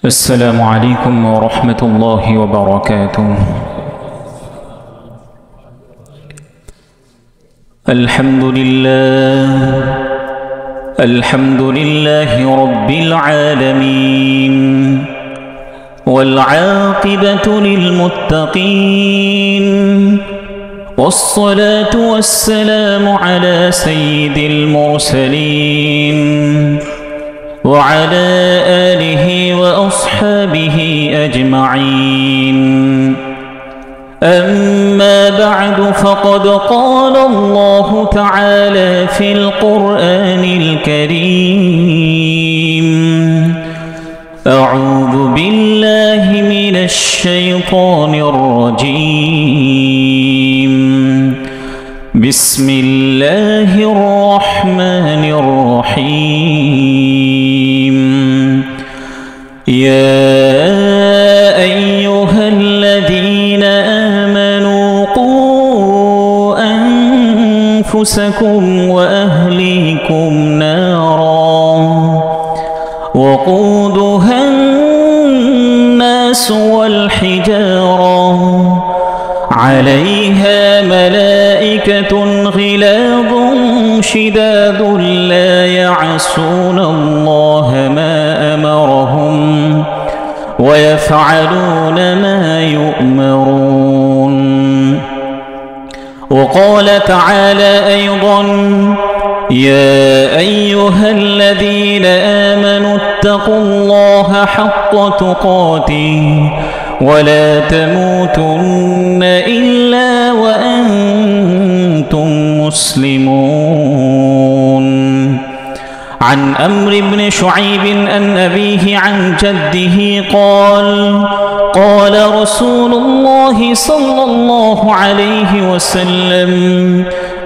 السلام عليكم ورحمة الله وبركاته. الحمد لله رب العالمين، والعاقبة للمتقين، والصلاة والسلام على سيد المرسلين وعلى آله وأصحابه أجمعين. أما بعد، فقد قال الله تعالى في القرآن الكريم: أعوذ بالله من الشيطان الرجيم، بسم الله الرحمن الرحيم. يا أيها الذين آمنوا قوا أنفسكم وأهليكم نارا وقودها الناس والحجارة عليها ملائكة غلاظ شداد لا يعصون الله ما أمرهم ويفعلون ما يؤمرون. وقال تعالى أيضا: يا أيها الذين آمنوا اتقوا الله حق تقاته ولا تموتن إلا وأنتم مسلمون. عن عمرو بن شعيب عن أبيه عن جده قال: قال رسول الله صلى الله عليه وسلم: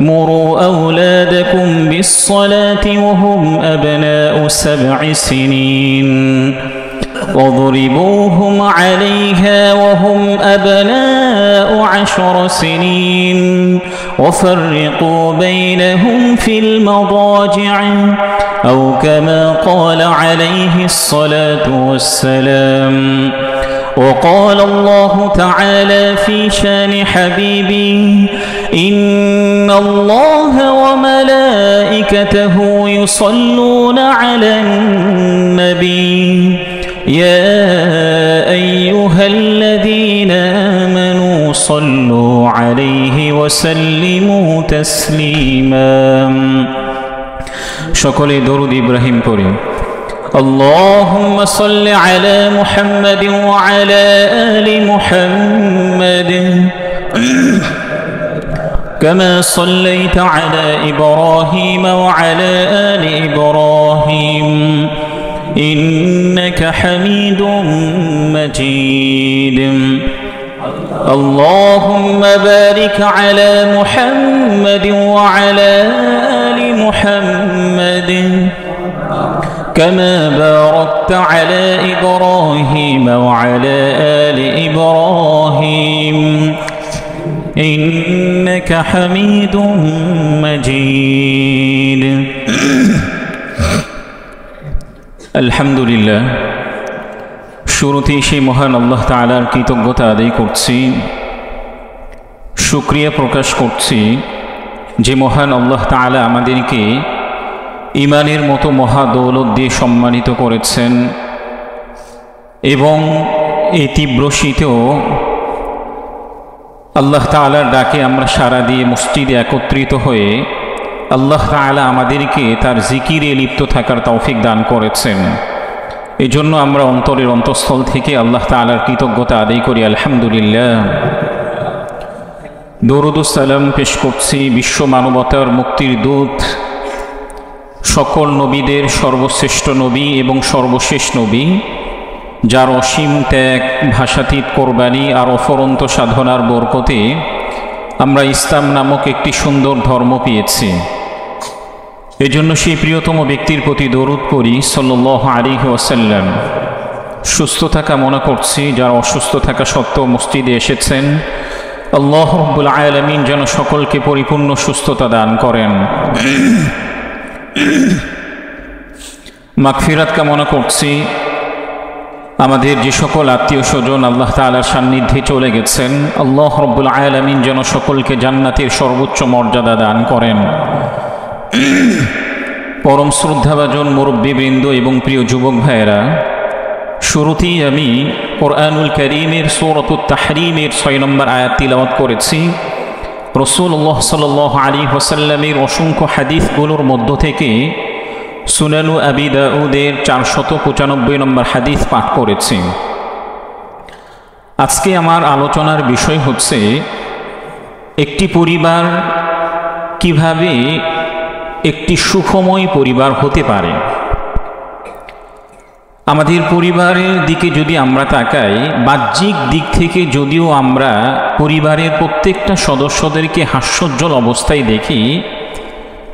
مروا أولادكم بالصلاة وهم أبناء 7 سنين، واضربوهم عليها وهم أبناء 10 سنين، وفرقوا بينهم في المضاجع، أو كما قال عليه الصلاة والسلام. وقال الله تعالى في شان حبيبي: إن الله وملائكته يصلون على النبي، يا أيها الذين آمنوا صلوا عليه وسلموا تسليما। সকলে দরুদ ইব্রাহিম পড়ি। اللهم صل على محمد وعلى آل محمد كما صليت على إبراهيم وعلى آل إبراهيم إنك حميد مجيد. اللهم بارك على محمد وعلى آل محمد كما باركت على إبراهيم وعلى آل إبراهيم إنك حميد مجيد. আলহামদুলিল্লাহ, শুরুতেই সেই মহান আল্লাহ তাআলার কৃতজ্ঞতা আদায় করছি, শুকরিয়া প্রকাশ করছি যে মহান আল্লাহ তাআলা আমাদেরকে ঈমানের মতো মহা দৌলত দিয়ে সম্মানিত করেছেন এবং এই তীব্র শীতেও আল্লাহ তাআলার ডাকে আমরা সাড়া দিয়ে মসজিদে একত্রিত হয়ে আল্লাহ তাআলা আমাদেরকে তার জিকিরে লিপ্ত থাকার তৌফিক দান করেছেন। এই জন্য আমরা অন্তরের অন্তঃস্থল থেকে আল্লাহ তাআলার কৃতজ্ঞতা আদায় করি, আলহামদুলিল্লাহ। দরুদ ও সালাম পেশ করছি বিশ্ব মানবতার মুক্তির দূত, সকল নবীদের সর্বশ্রেষ্ঠ নবী এবং সর্বশেষ নবী, যার অসীম ত্যাগ, ভাষাতীত কোরবানি আর অফরন্ত সাধনার বরকতে আমরা ইসলাম নামক একটি সুন্দর ধর্ম পেয়েছি। এজন্য সেই প্রিয়তম ব্যক্তির প্রতি দরুদ পড়ি সাল্লাল্লাহু আলাইহি ওয়াসাল্লাম। সুস্থ থাকা মনে করছি, যারা অসুস্থ থাকা সত্ত্বেও মসজিদে এসেছেন, আল্লাহ রাব্বুল আলামিন যেন সকলকে পরিপূর্ণ সুস্থতা দান করেন। মাগফিরাত কামনা করছি আমাদের যে সকল আত্মীয় স্বজন আল্লাহ তাআলার সান্নিধ্যে চলে গেছেন, আল্লাহ রব্বুল আলামিন যেন সকলকে জান্নাতের সর্বোচ্চ মর্যাদা দান করেন। পরম শ্রদ্ধাভাজন মুরব্বীবৃন্দ এবং প্রিয় যুবক ভাইয়েরা, শুরুতেই আমি কোরআনুল কারীমের সূরাতুত তাহরীমের 6 নম্বর আয়াত তিলাওয়াত করেছি। রাসূলুল্লাহ সাল্লাল্লাহু আলাইহি ওয়াসাল্লামের অসংখ্য হাদিসগুলোর মধ্য থেকে সুনানু আবি দাউদের 495 নম্বর হাদিস পাঠ করেছি। আজকে আমার আলোচনার বিষয় হচ্ছে একটি পরিবার কিভাবে একটি সুখময় পরিবার হতে পারে। আমাদের পরিবারের দিকে যদি আমরা তাকাই, বাহ্যিক দিক থেকে যদিও আমরা পরিবারের প্রত্যেকটা সদস্যদেরকে হাস্যোজ্জ্বল অবস্থায় দেখি,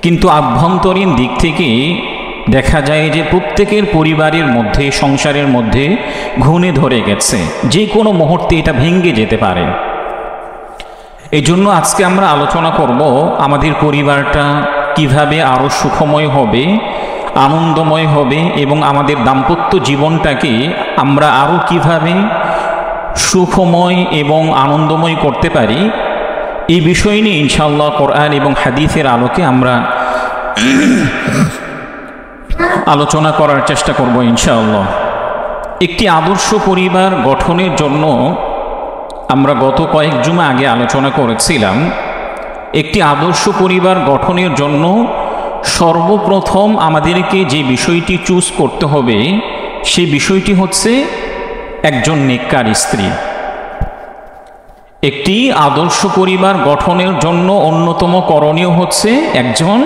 কিন্তু আভ্যন্তরীণ দিক থেকে দেখা যায় যে প্রত্যেকের পরিবারের মধ্যে, সংসারের মধ্যে ঘুণে ধরে গেছে, যে কোনো মুহূর্তে এটা ভেঙে যেতে পারে। এই জন্য আজকে আমরা আলোচনা করব আমাদের পরিবারটা কিভাবে আরও সুখময় হবে, আনন্দময় হবে, এবং আমাদের দাম্পত্য জীবনটাকে আমরা আরও কিভাবে সুখময় এবং আনন্দময় করতে পারি। এই বিষয় নিয়ে ইনশাআল্লাহ কোরআন এবং হাদিসের আলোকে আমরা আলোচনা করার চেষ্টা করব ইনশাআল্লাহ। একটি আদর্শ পরিবার গঠনের জন্য আমরা গত কয়েক জুমা আগে আলোচনা করেছিলাম, একটি আদর্শ পরিবার গঠনের জন্য সর্বপ্রথম আমাদেরকে যে বিষয়টি চুজ করতে হবে সেই বিষয়টি হচ্ছে একজন নেককার স্ত্রী। একটি আদর্শ পরিবার গঠনের জন্য অন্যতম করণীয় হচ্ছে একজন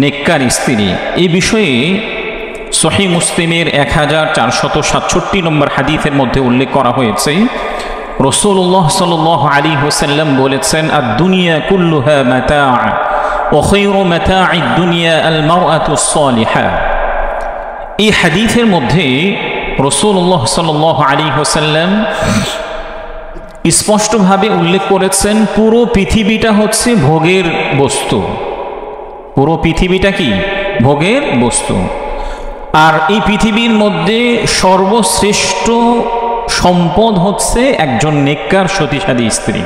নেককার স্ত্রী। এই বিষয়ে সহিহ মুসলিমের 1467 নম্বর হাদিসের মধ্যে উল্লেখ করা হয়েছে, রাসূলুল্লাহ সাল্লাল্লাহু আলাইহি ওয়াসাল্লাম বলেছেন, আদ-দুনিয়া কুল্লুহা মাতা' ওয়া খায়রু মাতা'id দুনিয়া আল মারআতুস সালিহা। এই হাদিসের মধ্যে রাসূলুল্লাহ সাল্লাল্লাহু আলাইহি ওয়াসাল্লাম স্পষ্টভাবে উল্লেখ করেছেন পুরো পৃথিবীটা হচ্ছে ভোগের বস্তু। পুরো পৃথিবীটা কি? ভোগের বস্তু। আর এই পৃথিবীর মধ্যে সর্বশ্রেষ্ঠ সম্পদ হচ্ছে একজন নেককার সতীসাধী স্ত্রী।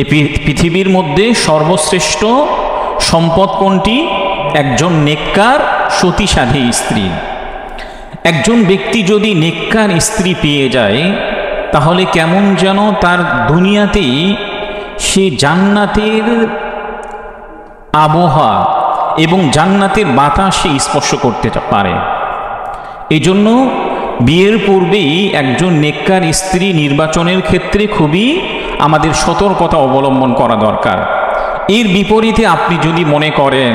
এই পৃথিবীর মধ্যে সর্বশ্রেষ্ঠ সম্পদ কোনটি? একজন নেককার সতীসাধী স্ত্রী। একজন ব্যক্তি যদি নেককার স্ত্রী পেয়ে যায়, তাহলে কেমন যেন তার দুনিয়াতেই সে জান্নাতের আবহাওয়া এবং জান্নাতের বাতাসে স্পর্শ করতে পারে। এই জন্য বিয়ের পূর্বেই একজন নেককার স্ত্রী নির্বাচনের ক্ষেত্রে খুবই আমাদের সতর্কতা অবলম্বন করা দরকার। এর বিপরীতে আপনি যদি মনে করেন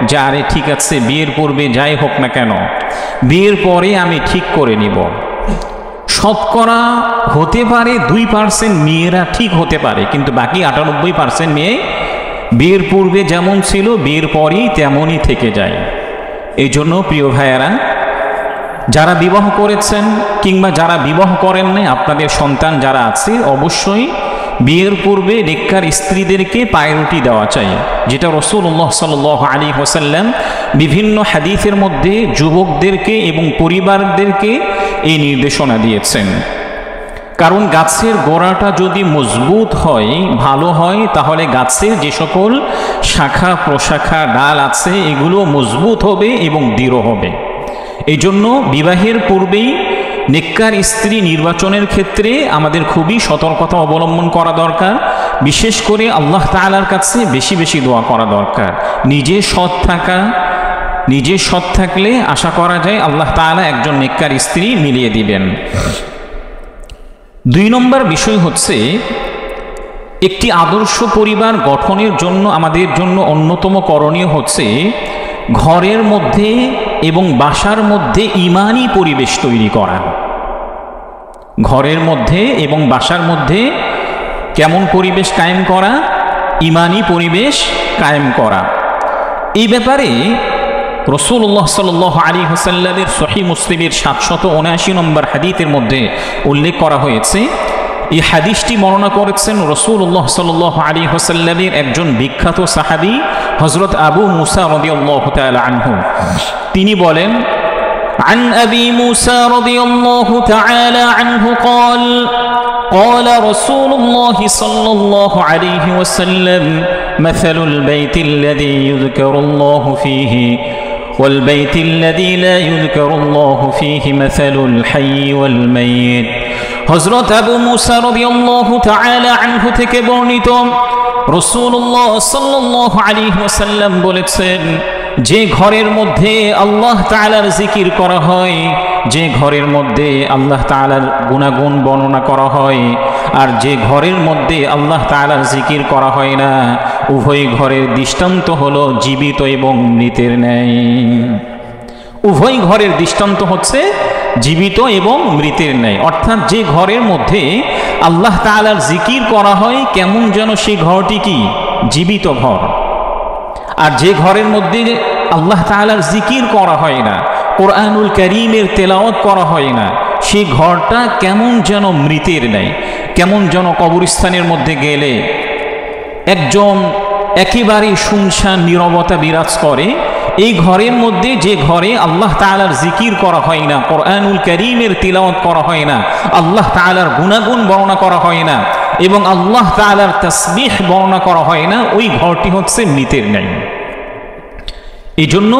যে আরে ঠিক আছে, বিয়ের পূর্বে যাই হোক না কেন, বিয়ের পরে আমি ঠিক করে নিব, শতকরা হতে পারে 2% মেয়েরা ঠিক হতে পারে, কিন্তু বাকি 98% মেয়ে বিয়ের পূর্বে যেমন ছিল বিয়ের পরেই তেমনই থেকে যায়। এই জন্য প্রিয় ভাইয়েরা, যারা বিবাহ করেছেন কিংবা যারা বিবাহ করেন নাই, আপনাদের সন্তান যারা আছে, অবশ্যই বিয়ের পূর্বে নেককার স্ত্রীদেরকে প্রায়োরিটি দেওয়া চাই, যেটা রাসূলুল্লাহ সাল্লাল্লাহু আলাইহি ওয়াসাল্লাম বিভিন্ন হাদিসের মধ্যে যুবকদেরকে এবং পরিবারদেরকে এই নির্দেশনা দিয়েছেন। কারণ গাছের গোড়াটা যদি মজবুত হয়, ভালো হয়, তাহলে গাছের যে সকল শাখা প্রশাখা ডাল আছে এগুলো মজবুত হবে এবং দৃঢ় হবে। এই জন্য বিবাহের পূর্বেই নেককার স্ত্রী নির্বাচনের ক্ষেত্রে আমাদের খুবই সতর্কতা অবলম্বন করা দরকার। বিশেষ করে আল্লাহ তাআলার কাছে বেশি বেশি দোয়া করা দরকার। নিজে সৎ থাকলে আশা করা যায় আল্লাহ তাআলা একজন নেককার স্ত্রী মিলিয়ে দিবেন। 2 নম্বর বিষয় হচ্ছে, একটি আদর্শ পরিবার গঠনের জন্য আমাদের জন্য অন্যতম করণীয় হচ্ছে ঘরের মধ্যে এবং বাসার মধ্যে ঈমানি পরিবেশ তৈরি করা। ঘরের মধ্যে এবং বাসার মধ্যে কেমন পরিবেশ কায়েম করা? ঈমানি পরিবেশ কায়েম করা। এই ব্যাপারে রাসূলুল্লাহ সাল্লাল্লাহু আলাইহি ওয়াসাল্লামের সহিহ মুসলিমের 779 নম্বর হাদিসের মধ্যে উল্লেখ করা হয়েছে। এই হাদিসটি বর্ণনা করেছেন রাসূলুল্লাহ সাল্লাল্লাহু আলাইহি ওয়াসাল্লামের একজন বিখ্যাত সাহাবী হযরত আবু মুসা রাদিয়াল্লাহু তাআলা আনহু। তিনি বলেন, عن أبي موسى رضي الله تعالى عنه قال قال رسول الله صلى الله عليه وسلم مثل البيت الذي يذكر الله فيه والبيت الذي لا يذكر الله فيه مثل الحي والميت হযরত আবু মুসা রাদিয়াল্লাহু তাআলা আনহু থেকে বর্ণিত রাসূলুল্লাহ সাল্লাল্লাহু আলাইহি ওয়াসাল্লাম বলেছেন, যে ঘরের মধ্যে আল্লাহ তাআলার জিকির করা হয়, যে ঘরের মধ্যে আল্লাহ তাআলার গুণাগুণ বর্ণনা করা হয়, আর যে ঘরের মধ্যে আল্লাহ তাআলার জিকির করা হয় না, উভয় ঘরের দৃষ্টান্ত হলো জীবিত এবং মৃতের ন্যায়। উভয় ঘরের দৃষ্টান্ত হচ্ছে জীবিত এবং মৃতের ন্যায়। অর্থাৎ যে ঘরের মধ্যে আল্লাহ তাআলার জিকির করা হয়, কেমন যেন সেই ঘরটি কি জীবিত ঘর। আর যে ঘরের মধ্যে আল্লাহ তাআলার জিকির করা হয় না, কোরআনুল কারীমের তেলাওয়াত করা হয় না, সেই ঘরটা কেমন যেন মৃতের ন্যায়। কেমন যেন কবরস্থানের মধ্যে গেলে একজন একেবারে শুনশান নীরবতা বিরাজ করে, এই ঘরের মধ্যে যে ঘরে আল্লাহ তাআলার জিকির করা হয় না, কোরআনুল কারীমের তিলাওয়াত করা হয় না, আল্লাহ তাআলার গুণাগুণ বর্ণনা করা হয় না এবং আল্লাহ তাআলার তাসবিহ বর্ণনা করা হয় না, ওই ঘরটি হচ্ছে মৃতের ন্যায়। এই জন্য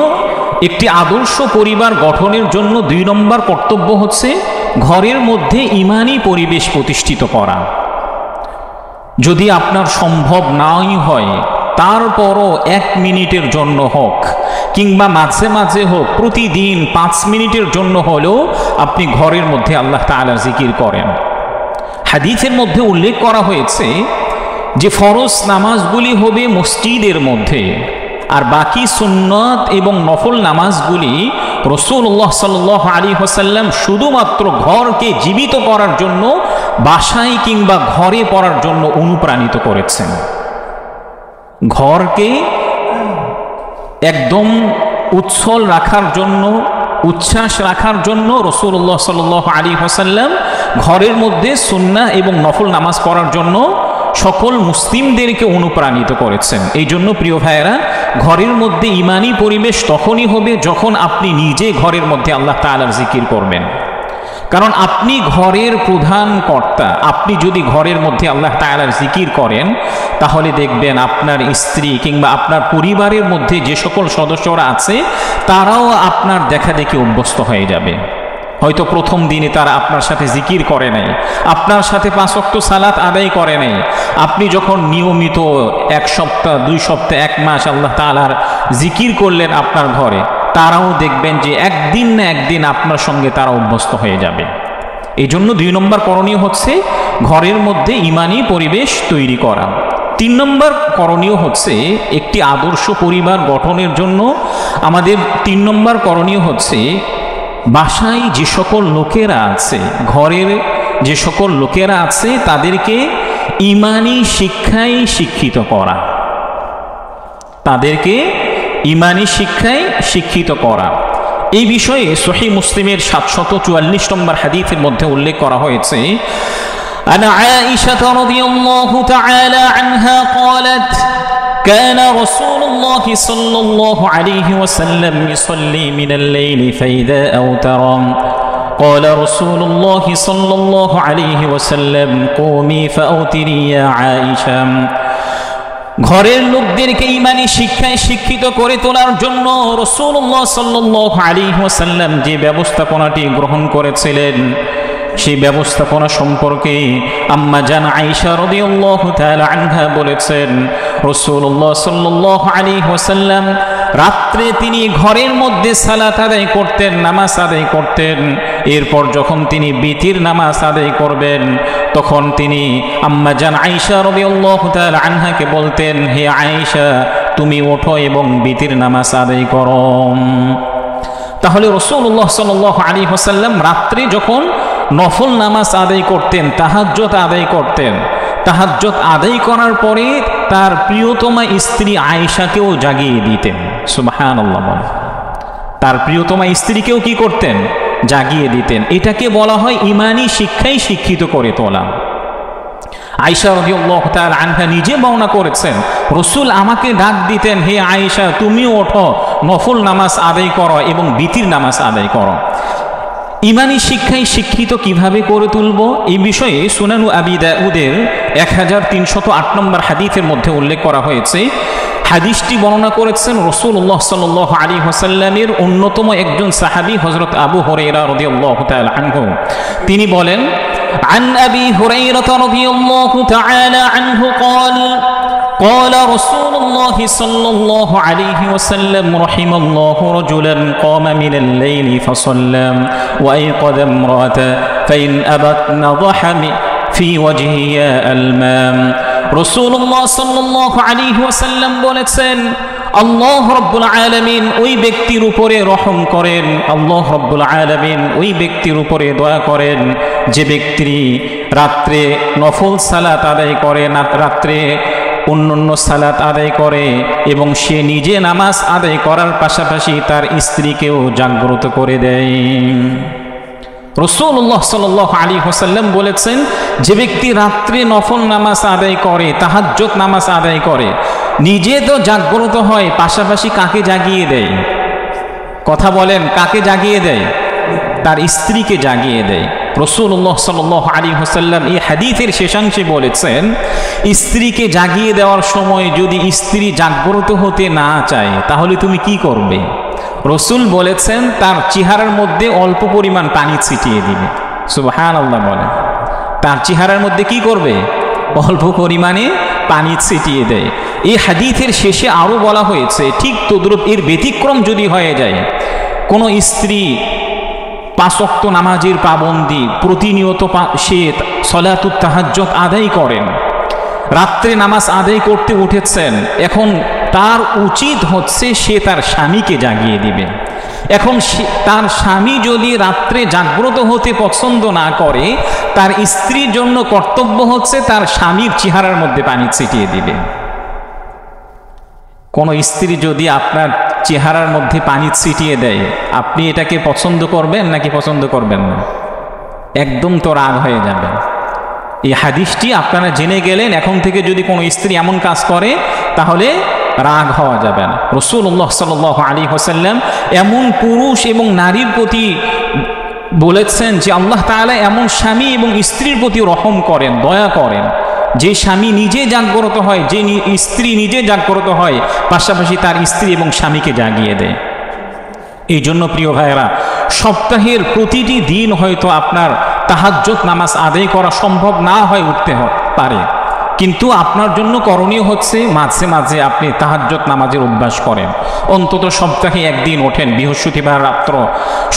একটি আদর্শ পরিবার গঠনের জন্য 2 নম্বর কর্তব্য হচ্ছে ঘরের মধ্যে ঈমানী পরিবেশ প্রতিষ্ঠিত করা। যদি আপনার সম্ভব নাই হয়, তারপরও 1 মিনিটের জন্য হোক কিংবা মাঝে মাঝে হোক, প্রতিদিন 5 মিনিটের জন্য হলেও আপনি ঘরের মধ্যে আল্লাহ তাআলার জিকির করেন। হাদিসের মধ্যে উল্লেখ করা হয়েছে যে ফরজ নামাজগুলি হবে মসজিদের মধ্যে, আর বাকি সুন্নত এবং নফল নামাজগুলি রাসূলুল্লাহ সাল্লাল্লাহু আলাইহি ওয়াসাল্লাম শুধুমাত্র ঘরকে জীবিত করার জন্য বাসায় কিংবা ঘরে পড়ার জন্য অনুপ্রাণিত করেছেন। ঘরকে একদম উচ্ছল রাখার জন্য, উচ্ছ্বাস রাখার জন্য রাসূলুল্লাহ সাল্লাল্লাহু আলাইহি ওয়াসাল্লাম ঘরের মধ্যে সুন্নাহ এবং নফল নামাজ পড়ার জন্য সকল মুসলিমদেরকে অনুপ্রাণিত করেছেন। এই জন্য প্রিয় ভাইয়েরা, ঘরের মধ্যে ঈমানী পরিবেশ তখনই হবে যখন আপনি নিজে ঘরের মধ্যে আল্লাহ তাআলার জিকির করবেন। কারণ আপনি ঘরের প্রধান কর্তা। আপনি যদি ঘরের মধ্যে আল্লাহ তাআলার জিকির করেন, তাহলে দেখবেন আপনার স্ত্রী কিংবা আপনার পরিবারের মধ্যে যে সকল সদস্যরা আছে তারাও আপনার দেখা দেখি অভ্যস্ত হয়ে যাবে। হয়তো প্রথম দিনে তারা আপনার সাথে জিকির করে নাই, আপনার সাথে 5 ওয়াক্ত সালাত আদায় করে নাই। আপনি যখন নিয়মিত 1 সপ্তাহ, 2 সপ্তাহ, 1 মাস আল্লাহ তাআলার জিকির করলেন আপনার ঘরে, তারাও দেখবেন যে একদিন না একদিন আপনার সঙ্গে তারা অভ্যস্ত হয়ে যাবে। এই জন্য 2 নম্বর করণীয় হচ্ছে ঘরের মধ্যে ঈমানী পরিবেশ তৈরি করা। 3 নম্বর করণীয় হচ্ছে একটি আদর্শ পরিবার গঠনের জন্য আমাদের 3 নম্বর করণীয় হচ্ছে বাসায় যে সকল লোকেরা আছে, ঘরের যে সকল লোকেরা আছে তাদেরকে ঈমানী শিক্ষায় শিক্ষিত করা, তাদেরকে ঈমানী শিক্ষায় শিক্ষিত করা। এই বিষয়ে সহিহ মুসলিমের 744 নম্বর হাদিসের মধ্যে উল্লেখ করা হয়েছে, আন আয়েশা রাদিয়াল্লাহু তাআলা আনহা قالت كان رسول الله صلى الله عليه وسلم يصلي من الليل فإذا أوتر قال رسول الله صلى الله عليه وسلم قومي فأوتري يا عائشة। ঘরের লোকদেরকে ঈমানী শিক্ষায় শিক্ষিত করে তোলার জন্য রাসূলুল্লাহ সাল্লাল্লাহু আলাইহি ওয়াসাল্লাম যে ব্যবস্থাপনাটি গ্রহণ করেছিলেন, সেই ব্যবস্থাপনা সম্পর্কে আম্মা জান আয়েশা রাদিয়াল্লাহু তাআলা আনহা বলেছেন, রাসূলুল্লাহ সাল্লাল্লাহু আলাইহি ওয়াসাল্লাম রাত্রে তিনি ঘরের মধ্যে সালাত আদায় করতেন, নামাজ আদায় করতেন। এরপর যখন তিনি বিতির নামাজ আদায় করবেন, তখন তিনি আম্মা জান আয়েশা রাদিয়াল্লাহু তাআলা আনহাকে বলতেন, হে আয়েশা, তুমি ওঠো এবং বিতির নামাজ আদায় করো। তাহলে রাসূলুল্লাহ সাল্লাল্লাহু আলাইহি ওয়াসাল্লাম রাত্রে যখন নফল নামাজ আদায় করতেন, তাহাজ্জুদ আদায় করতেন, তাহাজ্জুদ আদায় করার পরে তার প্রিয়তমা স্ত্রী আয়েশাকেও জাগিয়ে দিতেন। সুবহানাল্লাহ। তার প্রিয়তমা স্ত্রীকেও কি করতেন? জাগিয়ে দিতেন। এটাকে বলা হয় ঈমানী শিক্ষায় শিক্ষিত করে তোলা। আয়েশা রাদিয়াল্লাহু তাআলা আনহা নিজে বর্ণনা করেছেন, রাসূল আমাকে ডাক দিতেন, হে আয়েশা, তুমিও ওঠো, নফল নামাজ আদায় করো এবং বিতির নামাজ আদায় করো। ইমানি শিক্ষায় শিক্ষিত কিভাবে করে তুলব, এই বিষয়ে সুনানু আবি দাউদের 1308 নম্বর হাদিসের মধ্যে উল্লেখ করা হয়েছে। হাদিসটি বর্ণনা করেছেন রাসূলুল্লাহ সাল্লাল্লাহু আলাইহি ওয়াসাল্লামের অন্যতম একজন সাহাবী হযরত আবু হুরায়রা রাদিয়াল্লাহু তাআলা আনহু। তিনি বলেন, عن أبي هريرة رضي الله تعالى عنه قال قال رسول الله صلى الله عليه وسلم رحم الله رجلا قام من الليل فصلى وأيقظ امرأته فإن أبت نضح في وجهها الماء। রাসূলুল্লাহ সাল্লাল্লাহু আলাইহি ওয়াসাল্লাম বলেছেন, আল্লাহ রাব্বুল আলামিন ওই ব্যক্তির উপরে রহম করেন, আল্লাহ রাব্বুল আলামিন ওই ব্যক্তির উপরে দয়া করেন যে ব্যক্তি রাত্রে নফল সালাত আদায় করে, রাত্রে অন্যান্য সালাত আদায় করে এবং সে নিজে নামাজ আদায় করার পাশাপাশি তার স্ত্রীকেও জাগ্রত করে দেয়। রাসূলুল্লাহ সাল্লাল্লাহু আলাইহি ওয়াসাল্লাম বলেছেন, যে ব্যক্তি রাত্রে নফল নামাজ আদায় করে, তাহাজ্জুদ নামাজ আদায় করে, নিজে তো জাগ্রত হয়, পাশাপাশি কাকে জাগিয়ে দেয়? কথা বলেন, কাকে জাগিয়ে দেয়? তার স্ত্রীকে জাগিয়ে দেয়। রাসূলুল্লাহ সাল্লাল্লাহু আলাইহি ওয়াসাল্লাম এই হাদিসের শেষাংশে বলেছেন, স্ত্রীকে জাগিয়ে দেওয়ার সময় যদি স্ত্রী জাগ্রত হতে না চায় তাহলে তুমি কি করবে? রাসূল বলেছেন, তার চেহারার মধ্যে অল্প পরিমাণ পানি ছিটিয়ে দিবে। সুবহানাল্লাহ বলেন। তার চেহারার মধ্যে কি করবে? অল্প পরিমাণে পানি ছিটিয়ে দেয়। এই হাদিসের শেষে আরও বলা হয়েছে, ঠিক তদ্রূপ এর ব্যতিক্রম যদি হয়ে যায়, কোনো স্ত্রী 5 ওয়াক্ত নামাজের পাবন্দি, প্রতিনিয়ত সে সলাতুত তাহাজ্জুদ আদায় করেন, রাত্রে নামাজ আদায় করতে উঠেছেন, এখন তার উচিত হচ্ছে সে তার স্বামীকে জাগিয়ে দিবে। এখন তার স্বামী যদি রাত্রে জাগ্রত হতে পছন্দ না করে, তার স্ত্রীর জন্য কর্তব্য হচ্ছে তার স্বামীর চেহারার মধ্যে পানি ছিটিয়ে দিবে। কোন স্ত্রী যদি আপনার চেহারার মধ্যে পানি ছিটিয়ে দেয়, আপনি এটাকে পছন্দ করবেন নাকি পছন্দ করবেন না? একদম তো রাগ হয়ে যাবে। এই হাদিসটি আপনারা জেনে গেলেন, এখন থেকে যদি কোনো স্ত্রী এমন কাজ করে তাহলে রাগ হওয়া যাবে না। রাসূলুল্লাহ সাল্লাল্লাহু আলাইহি ওয়াসাল্লাম এমন পুরুষ এবং নারীর প্রতি বলেছেন যে আল্লাহ তাআলা এমন স্বামী এবং স্ত্রীর প্রতি রহম করেন, দয়া করেন, যে স্বামী নিজে জাগ্রত হয়, যে স্ত্রী নিজে জাগ্রত হয়, পাশাপাশি তার স্ত্রী এবং স্বামীকে জাগিয়ে দেয়। এই জন্য প্রিয় ভাইয়েরা, সপ্তাহের প্রতিটি দিন হয়তো আপনার তাহাজ্জুদ নামাজ আদায় করা সম্ভব না হয় উঠতে পারে, কিন্তু আপনার জন্য করণীয় হচ্ছে মাঝে মাঝে আপনি তাহাজ্জুদ নামাজের অভ্যাস করেন। অন্তত সপ্তাহে একদিন ওঠেন, বৃহস্পতিবার রাত্র,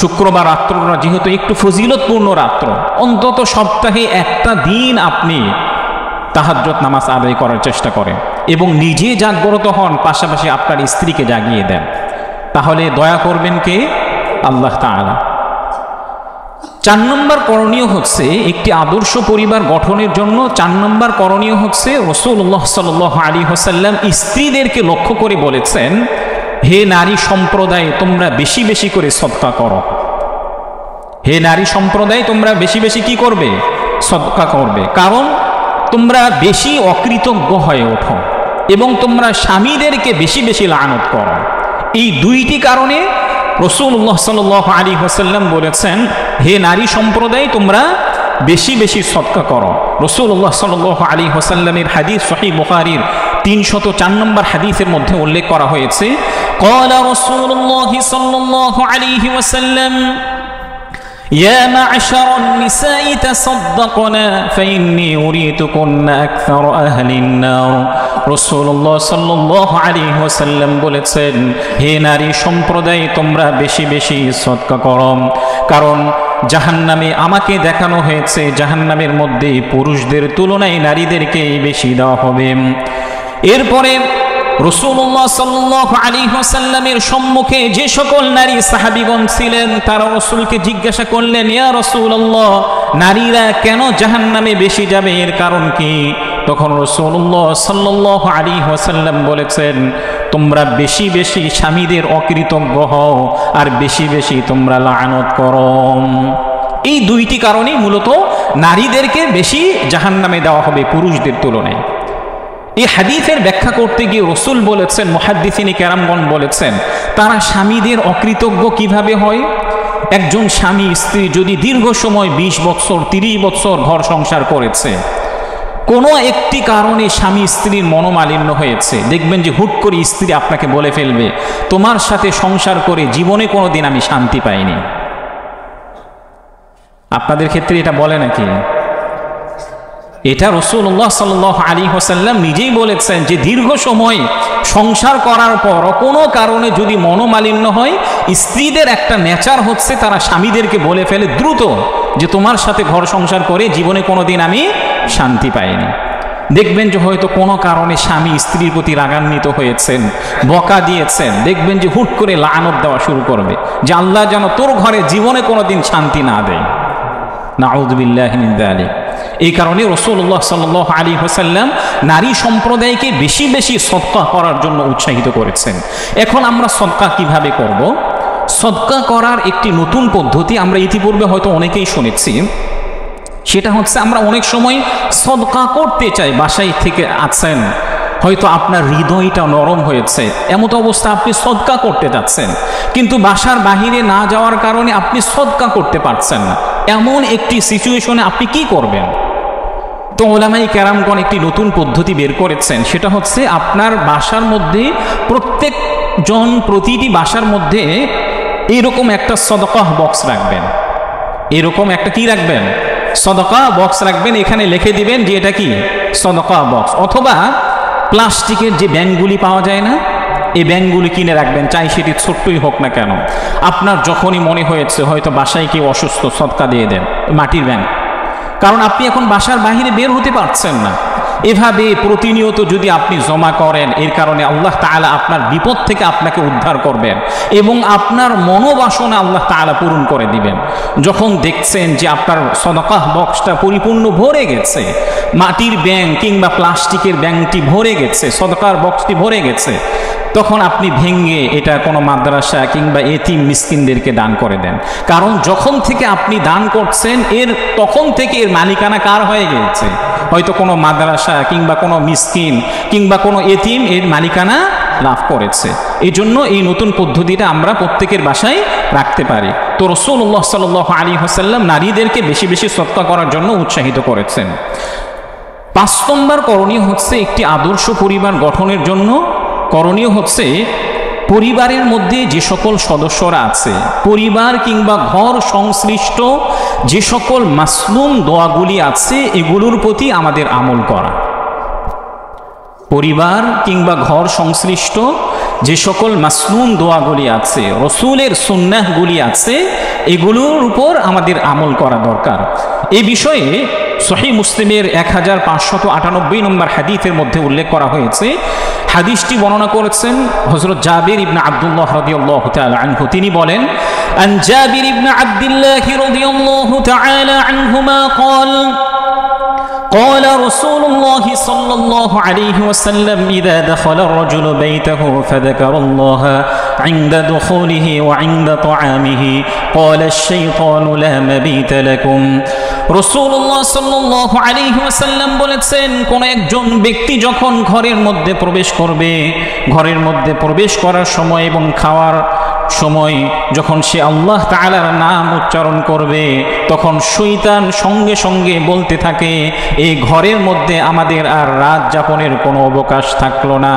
শুক্রবার রাত্রটা যেহেতু একটু ফজিলতপূর্ণ রাত্র, অন্তত সপ্তাহে একটা দিন আপনি তাহাজ্জুদ নামাজ আদায় করার চেষ্টা করেন এবং নিজে জাগ্রত হন, পাশাপাশি আপনার স্ত্রীকে জাগিয়ে দেন। তাহলে দয়া করবেন কে? আল্লাহ তাআলা। 4 নম্বর করণীয় হচ্ছে, একটি আদর্শ পরিবার গঠনের জন্য 4 নম্বর করণীয় হচ্ছে, রাসূলুল্লাহ সাল্লাল্লাহু আলাইহি ওয়াসাল্লাম স্ত্রীদেরকে লক্ষ্য করে বলেছেন, হে নারী সম্প্রদায়, তোমরা বেশি বেশি করে সদকা করো। হে নারী সম্প্রদায়, তোমরা বেশি বেশি কি করবে? সদকা করবে। কারণ তোমরা বেশি অকৃতজ্ঞ হয়ে ওঠো এবং তোমরা স্বামীদেরকে বেশি বেশি লানত করো। এই 2টি কারণে রাসূলুল্লাহ সাল্লাল্লাহু আলাইহি ওয়াসাল্লাম বলেছেন, হে নারী সম্প্রদায়, তোমরা বেশি বেশি সদকা করো। রাসূলুল্লাহ সাল্লাল্লাহু আলাইহি ওয়াসাল্লামের হাদিস সহিহ বুখারীর 304 নম্বর হাদিসের মধ্যে উল্লেখ করা হয়েছে, ক্বালা রাসূলুল্লাহ সাল্লাল্লাহু আলাইহি ওয়াসাল্লাম, يا معشر النساء تصدقنا فإني أريتكن أكثر أهل النار। রাসূলুল্লাহ সাল্লাল্লাহু আলাইহি ওয়াসাল্লাম বলেছেন, হে নারী সম্প্রদায়, তোমরা বেশি বেশি সদকা করো, কারণ জাহান্নামে আমাকে দেখানো হয়েছে জাহান্নামের মধ্যে পুরুষদের তুলনায় নারীদেরকে বেশি দেওয়া হবে। এরপরে রাসূলুল্লাহ সাল্লাল্লাহু আলাইহি ওয়াসাল্লামের সম্মুখে যে সকল নারী সাহাবীগণ ছিলেন, তারা রাসূলকে জিজ্ঞাসা করলেন, ইয়া রাসূলুল্লাহ, নারীরা কেন জাহান্নামে বেশি যাবে, এর কারণ কি? তখন রাসূলুল্লাহ সাল্লাল্লাহু আলাইহি ওয়াসাল্লাম বলেছেন, তোমরা বেশি বেশি স্বামীদের অকৃতজ্ঞ হও আর বেশি বেশি তোমরা লানত করো। এই 2টি কারণে মূলত নারীদেরকে বেশি জাহান্নামে দেওয়া হবে পুরুষদের তুলনায়। এই হাদিসের ব্যাখ্যা করতে গিয়ে রাসূল বলেছেন, মুহাদ্দিসিনে কেরামগণ বলেছেন, তারা স্বামীদের অকৃতজ্ঞ কিভাবে হয়। একজন স্বামী স্ত্রী যদি দীর্ঘ সময় 20 বছর 30 বছর ঘর সংসার করেছে, কোনো একটি কারণে স্বামী স্ত্রীর মনোমালিন্য হয়েছে, দেখবেন যে হুট করে স্ত্রী আপনাকে বলে ফেলবে, তোমার সাথে সংসার করে জীবনে কোনোদিন আমি শান্তি পাইনি। আপনাদের ক্ষেত্রে এটা বলে নাকি? এটা রাসূলুল্লাহ সাল্লাল্লাহু আলাইহি ওয়াসাল্লাম নিজেই বলেছেন যে দীর্ঘ সময় সংসার করার পর কোনো কারণে যদি মনোমালিন্য হয়, স্ত্রীদের একটা নেচার হচ্ছে তারা স্বামীদেরকে বলে ফেলে দ্রুত যে তোমার সাথে ঘর সংসার করে জীবনে কোনোদিন আমি শান্তি পাইনি। দেখবেন যে হয়তো কোনো কারণে স্বামী স্ত্রীর প্রতি রাগান্বিত হয়েছেন, বকা দিয়েছেন, দেখবেন যে হুট করে লানত দেওয়া শুরু করবে যে আল্লাহ যেন তোর ঘরে জীবনে কোনোদিন শান্তি না দেয়। নাউযু বিল্লাহি মিন যালিক। এই কারণে রাসূলুল্লাহ সাল্লাল্লাহু আলাইহি ওয়াসাল্লাম নারী সম্প্রদায়কে বেশি বেশি সদকা করার জন্য উৎসাহিত করেছেন। এখন আমরা সদকা কিভাবে করব? সদকা করার একটি নতুন পদ্ধতি আমরা ইতিপূর্বে হয়তো অনেকেই শুনেছি। সেটা হচ্ছে আমরা অনেক সময় সদকা করতে চাই, বাসায় থেকে আছেন, হয়তো আপনার হৃদয়টা নরম হয়েছে, এমত অবস্থা আপনি সদকা করতে যাচ্ছেন, কিন্তু বাসার বাহিরে না যাওয়ার কারণে আপনি সদকা করতে পারছেন না। এমন একটি সিচুয়েশনে আপনি কি করবেন? তো উলামায়ে কেরামগণ একটি নতুন পদ্ধতি বের করেছেন। সেটা হচ্ছে আপনার বাসার মধ্যে প্রতিটি বাসার মধ্যে এরকম একটা সদকা বক্স রাখবেন। এরকম একটা কি রাখবেন? সদকা বক্স রাখবেন। এখানে লিখে দিবেন যে এটা কি সদকা বক্স, অথবা প্লাস্টিকের যে ব্যাংকগুলি পাওয়া যায় না, এই ব্যাংকগুলি কিনে রাখবেন, চাই সেটি ছোট্টই হোক না কেন। আপনার যখনই মনে হয়েছে হয়তো বাসায় কেউ অসুস্থ, সদকা দিয়ে দেন, মাটির ব্যাংক, কারণ আপনি এখন বাসার বাহিরে বের হতে পারছেন না। এভাবে প্রতিনিয়ত যদি আপনি জমা করেন, এর কারণে আল্লাহ তাআলা আপনার বিপদ থেকে আপনাকে উদ্ধার করবেন এবং আপনার মনোবাসনা আল্লাহ তাআলা পূরণ করে দিবেন। যখন দেখছেন যে আপনার সদকা বক্সটা পরিপূর্ণ ভরে গেছে, মাটির ব্যাংক কিংবা প্লাস্টিকের ব্যাংকটি ভরে গেছে, সদকার বক্সটি ভরে গেছে, তখন আপনি ভেঙে এটা কোনো মাদ্রাসা কিংবা এতিম মিসকিনদেরকে দান করে দেন। কারণ যখন থেকে আপনি দান করছেন তখন থেকে এর মালিকানা কার হয়ে গেছে? হয়তো কোনো মাদ্রাসা কিংবা কোনো মিসকিন কিংবা কোনো এতিম এর মালিকানা লাভ করেছে। এই জন্য এই নতুন পদ্ধতিটা আমরা প্রত্যেকের বাসায় রাখতে পারি। তো রাসূলুল্লাহ সাল্লাল্লাহু আলাইহি ওয়াসাল্লাম নারীদেরকে বেশি বেশি সদকা করার জন্য উৎসাহিত করেছেন। 5 নম্বর করণীয় হচ্ছে একটি আদর্শ পরিবার গঠনের জন্য করণীয় হচ্ছে পরিবারের মধ্যে যে সকল সদস্যরা আছে, পরিবার কিংবা ঘর সংশ্লিষ্ট যে সকল মাসনুন দোয়াগুলি আছে, এগুলোর প্রতি আমাদের আমল করা। পরিবার কিংবা ঘর সংশ্লিষ্ট যে সকল মাসনুন দোয়াগুলি আছে, রাসূলের সুন্নাহগুলি আছে, এগুলোর উপর আমাদের আমল করা দরকার। এই বিষয়ে সহিহ মুসলিমের 1598 নম্বর হাদিসের মধ্যে উল্লেখ করা হয়েছে। হাদিসটি বর্ণনা করেছেন হযরত জাবির ইবনে আব্দুল্লাহ রাদিয়াল্লাহু তাআলা আনহু। তিনি বলেন, আন জাবির ইবনে আব্দুল্লাহ রাদিয়াল্লাহু তাআলা আনহুমা قال قال رسول الله صلى الله عليه وسلم إذا دخل الرجل بيته فذكر الله عند دخوله وعند طعامه قال الشيطان لا مبيت لكم। রাসূলুল্লাহ সাল্লাল্লাহু আলাইহি ওয়াসাল্লাম বলেছেন, কোন একজন ব্যক্তি যখন ঘরের মধ্যে প্রবেশ করবে, ঘরের মধ্যে প্রবেশ করার সময় এবং খাওয়ার সময় যখন সে আল্লাহ তাআলার নাম উচ্চারণ করবে, তখন শয়তান সঙ্গে সঙ্গে বলতে থাকে, এই ঘরের মধ্যে আমাদের আর রাত যাপনের কোনো অবকাশ থাকলো না।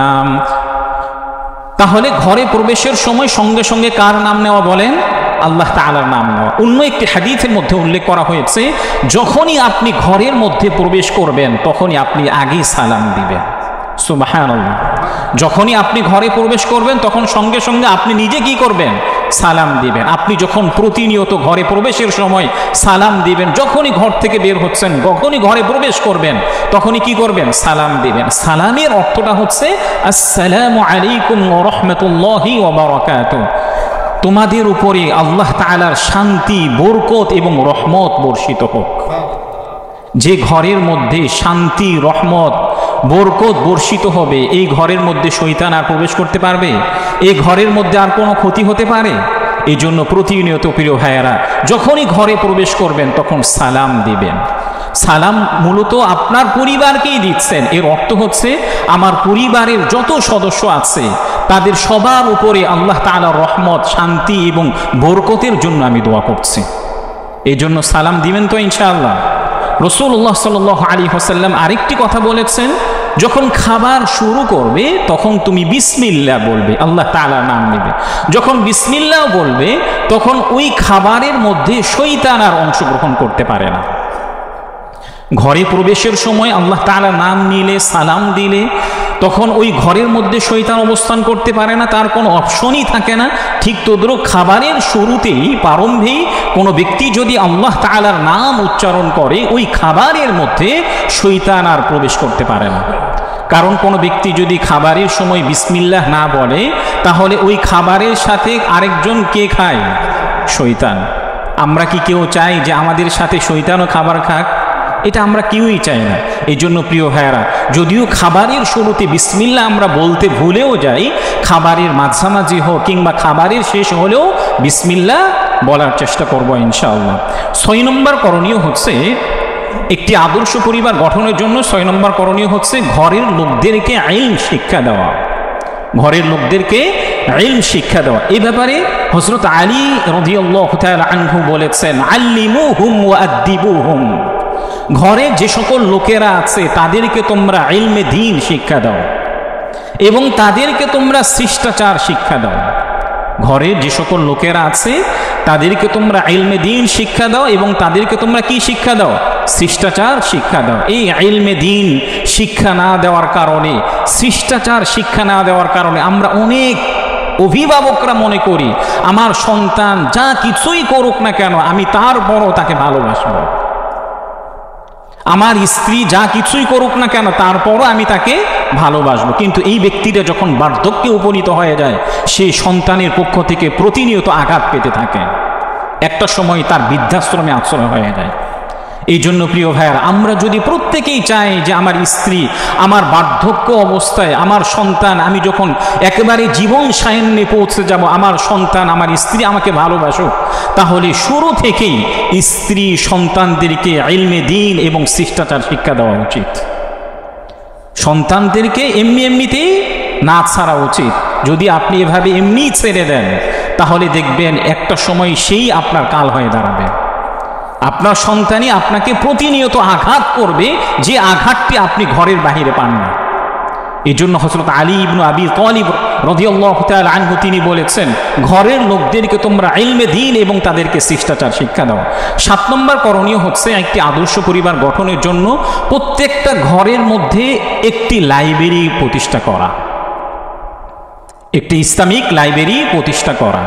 তাহলে ঘরে প্রবেশের সময় সঙ্গে সঙ্গে কার নাম নেওয়া বলেন? আল্লাহ তাআলার নাম নেওয়া। অন্য একটি হাদিসের মধ্যে উল্লেখ করা হয়েছে, যখনই আপনি ঘরের মধ্যে প্রবেশ করবেন তখনই আপনি আগে সালাম দিবেন। সুবহানাল্লাহ। যখনই আপনি ঘরে প্রবেশ করবেন তখন সঙ্গে সঙ্গে আপনি নিজে কি করবেন? সালাম দিবেন। আপনি যখন প্রতিনিয়ত ঘরে প্রবেশের সময় সালাম দিবেন, যখনই ঘর থেকে বের হচ্ছেন, যখনই ঘরে প্রবেশ করবেন তখনই কি করবেন? সালাম দিবেন। সালামের অর্থটা হচ্ছে আসসালামু আলাইকুম ওয়া রাহমাতুল্লাহি ওয়া বারাকাতুহু, তোমাদের উপরে আল্লাহ তাআলার শান্তি, বরকত এবং রহমত বর্ষিত হোক। যে ঘরের মধ্যে শান্তি, রহমত, বরকত বর্ষিত হবে, এই ঘরের মধ্যে শয়তান আর প্রবেশ করতে পারবে? এই ঘরের মধ্যে আর কোনো ক্ষতি হতে পারে? এই জন্য প্রতিনিয়ত প্রিয় ভাইয়েরা, যখনই ঘরে প্রবেশ করবেন তখন সালাম দিবেন। সালাম মূলত আপনার পরিবারকেই দিচ্ছেন। এর অর্থ হচ্ছে আমার পরিবারের যত সদস্য আছে তাদের সবার উপরে আল্লাহ তাআলার রহমত, শান্তি এবং বরকতের জন্য আমি দোয়া করছি। এই জন্য সালাম দিবেন তো ইনশাআল্লাহ। রাসূলুল্লাহ সাল্লাল্লাহু আলাইহি ওয়াসাল্লাম আরেকটি কথা বলেছেন, যখন খাবার শুরু করবে তখন তুমি বিসমিল্লাহ বলবে, আল্লাহ তাআলার নাম নেবে। যখন বিসমিল্লাহ বলবে তখন ওই খাবারের মধ্যে শয়তান আর অংশগ্রহণ করতে পারে না। ঘরে প্রবেশের সময় আল্লাহ তাআলার নাম নিলে, সালাম দিলে তখন ওই ঘরের মধ্যে শয়তান অবস্থান করতে পারে না, তার কোনো অপশনই থাকে না। ঠিক তদ্রুপ খাবারের শুরুতেই, প্রারম্ভেই কোনো ব্যক্তি যদি আল্লাহ তাআলার নাম উচ্চারণ করে ওই খাবারের মধ্যে শয়তান আর প্রবেশ করতে পারে না। কারণ কোনো ব্যক্তি যদি খাবারের সময় বিসমিল্লাহ না বলে তাহলে ওই খাবারের সাথে আরেকজন কে খায়? শয়তান। আমরা কি কেউ চাই যে আমাদের সাথে শয়তানও খাবার খাক? এটা আমরা কেউই চাই না। এই জন্য প্রিয় ভাইয়েরা, যদিও খাবারের শুরুতে বিসমিল্লাহ আমরা বলতে ভুলেও যাই, খাবারের মাঝামাঝি হোক কিংবা খাবারের শেষ হলেও বিসমিল্লাহ বলার চেষ্টা করব ইনশাআল্লাহ। 6 নম্বর করণীয় হচ্ছে, একটি আদর্শ পরিবার গঠনের জন্য 6 নম্বর করণীয় হচ্ছে ঘরের লোকদেরকে ইলম শিক্ষা দেওয়া। ঘরের লোকদেরকে ইলম শিক্ষা দেওয়া। এই ব্যাপারে হযরত আলী রাদিয়াল্লাহু তাআলা আনহু বলেছেন, আল্লিমুহুম ওয়া আদ্দিবুহুম। ঘরে যে সকল লোকেরা আছে তাদেরকে তোমরা ইলমে দ্বীন শিক্ষা দাও এবং তাদেরকে তোমরা শিষ্টাচার শিক্ষা দাও। ঘরে যে সকল লোকেরা আছে তাদেরকে তোমরা ইলমে দ্বীন শিক্ষা দাও এবং তাদেরকে তোমরা কি শিক্ষা দাও? শিষ্টাচার শিক্ষা দাও। এই ইলমে দ্বীন শিক্ষা না দেওয়ার কারণে, শিষ্টাচার শিক্ষা না দেওয়ার কারণে আমরা অনেক অভিভাবকরা মনে করি আমার সন্তান যা কিছুই করুক না কেন আমি তারপরও তাকে ভালোবাসবো, আমার স্ত্রী যা কিছুই করুক না কেন তারপরও আমি তাকে ভালোবাসবো। কিন্তু এই ব্যক্তিটা যখন বার্ধক্যে উপনীত হয়ে যায় সেই সন্তানের পক্ষ থেকে প্রতিনিয়ত আঘাত পেতে থাকে, একটা সময় তার বৃদ্ধাশ্রমে আশ্রয় হয়ে যায়। এই জন্য প্রিয় ভাইয়ারা, আমরা যদি প্রত্যেকেই চাই যে আমার স্ত্রী, আমার বার্ধক্য অবস্থায় আমার সন্তান, আমি যখন একেবারে জীবন সায়ান্নে পৌঁছে যাব আমার সন্তান, আমার স্ত্রী আমাকে ভালোবাসুক, তাহলে শুরু থেকেই স্ত্রী সন্তানদেরকে ইলমে দ্বীন এবং শিষ্টাচার শিক্ষা দেওয়া উচিত। সন্তানদেরকে এমনিতেই না ছাড়া উচিত। যদি আপনি এভাবে এমনি ছেড়ে দেন তাহলে দেখবেন একটা সময় সেই আপনার কাল হয়ে দাঁড়াবে। আপনার সন্তানই আপনাকে প্রতিনিয়ত আঘাত করবে, যে আঘাতটি আপনি ঘরের বাহিরে পান না। এই জন্য হযরত আলী ইবনে আবি তালিব রাদিয়াল্লাহু তাআলা আনহু তিনি বলেছেন, ঘরের লোকদেরকে তোমরা ইলমে দ্বীন এবং তাদেরকে শিষ্টাচার শিক্ষা দাও। 7 নম্বর করণীয় হচ্ছে, একটি আদর্শ পরিবার গঠনের জন্য প্রত্যেকটা ঘরের মধ্যে একটি লাইব্রেরি প্রতিষ্ঠা করা, একটি ইসলামিক লাইব্রেরি প্রতিষ্ঠা করা।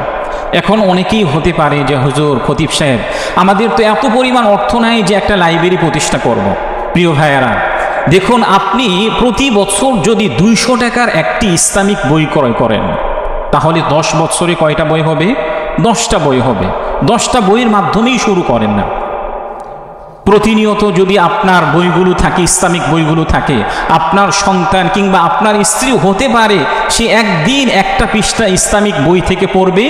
এখন অনেকেই হতে পারে যে হুজুর, খতিব সাহেব, আমাদের তো এত পরিমাণ অর্থ নাই যে একটা লাইব্রেরি প্রতিষ্ঠা করব। প্রিয় ভাইয়েরা, দেখুন, আপনি প্রতি বছর যদি 200 টাকার একটি ইসলামিক বই ক্রয় করেন তাহলে 10 বছরে কয়টা বই হবে? 10টা বই হবে। 10টা বইয়ের মাধ্যমেই শুরু করেন না। প্রতিনিয়ত যদি আপনার বইগুলো থাকে, ইসলামিক বইগুলো থাকে, আপনার সন্তান কিংবা আপনার স্ত্রী হতে পারে সে একদিন একটা পৃষ্ঠা ইসলামিক বই থেকে পড়বে,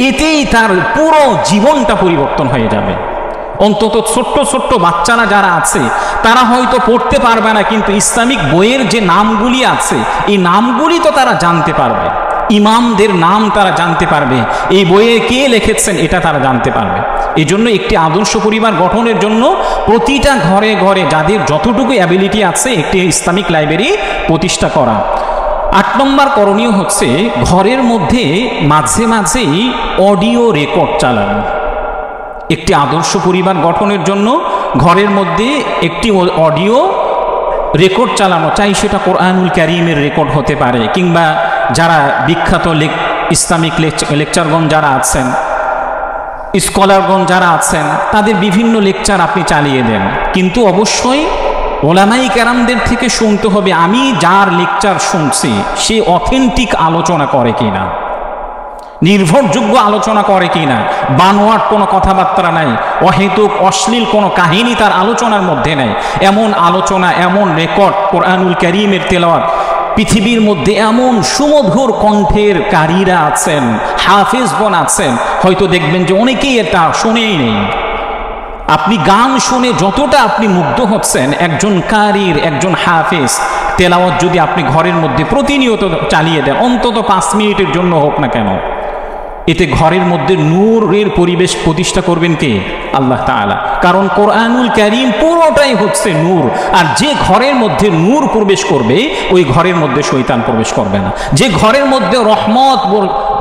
এতেই তার পুরো জীবনটা পরিবর্তন হয়ে যাবে। অন্তত ছোট্ট ছোট্ট বাচ্চারা যারা আছে তারা হয়তো পড়তে পারবে না, কিন্তু ইসলামিক বইয়ের যে নামগুলি আছে এই নামগুলি তো তারা জানতে পারবে, ইমামদের নাম তারা জানতে পারবে, এই বইয়ে কে লিখেছেন এটা তারা জানতে পারবে। এই জন্য একটি আদর্শ পরিবার গঠনের জন্য প্রতিটা ঘরে ঘরে যাদের যতটুকু অ্যাবিলিটি আছে একটি ইসলামিক লাইব্রেরি প্রতিষ্ঠা করা। 8 নম্বর করণীয় হচ্ছে, ঘরের মধ্যে মাঝে মাঝেই অডিও রেকর্ড চালানো। একটি আদর্শ পরিবার গঠনের জন্য ঘরের মধ্যে একটি অডিও রেকর্ড চালানো, চাই সেটা কোরআনুল কারীমের রেকর্ড হতে পারে, কিংবা যারা বিখ্যাত ইসলামিক লেকচারগণ যারা আছেন, স্কলারগণ যারা আছেন, তাদের বিভিন্ন লেকচার আপনি চালিয়ে দেন। কিন্তু অবশ্যই ওলামাই কেরামদের থেকে শুনতে হবে আমি যার লেকচার শুনছি সে অথেন্টিক আলোচনা করে কিনা, নির্ভরযোগ্য আলোচনা করে কিনা, বানোয়াট কোনো কথাবার্তা নাই, অহেতুক অশ্লীল কোনো কাহিনী তার আলোচনার মধ্যে নাই। এমন আলোচনা, এমন রেকর্ড কোরআনুল কারীমের তেলাওয়াত, পৃথিবীর মধ্যে এমন সুমধুর কণ্ঠের কারীরা আছেন, হাফেজগণ আছেন, হয়তো দেখবেন যে অনেকেই এটা শুনেই নেই। আপনি গান শুনে যতটা আপনি মুগ্ধ হচ্ছেন, একজন কারির, একজন হাফেজ তেলাওয়াত যদি আপনি ঘরের মধ্যে প্রতিনিয়ত চালিয়ে দেন, অন্তত 5 মিনিটের জন্য হোক না কেন, এতে ঘরের মধ্যে নূরের পরিবেশ প্রতিষ্ঠা করবেন কে? আল্লাহ তাআলা। কারণ কোরআনুল কারীম পুরোটাই হচ্ছে নূর, আর যে ঘরের মধ্যে নূর প্রবেশ করবে ওই ঘরের মধ্যে শয়তান প্রবেশ করবে না। যে ঘরের মধ্যে রহমত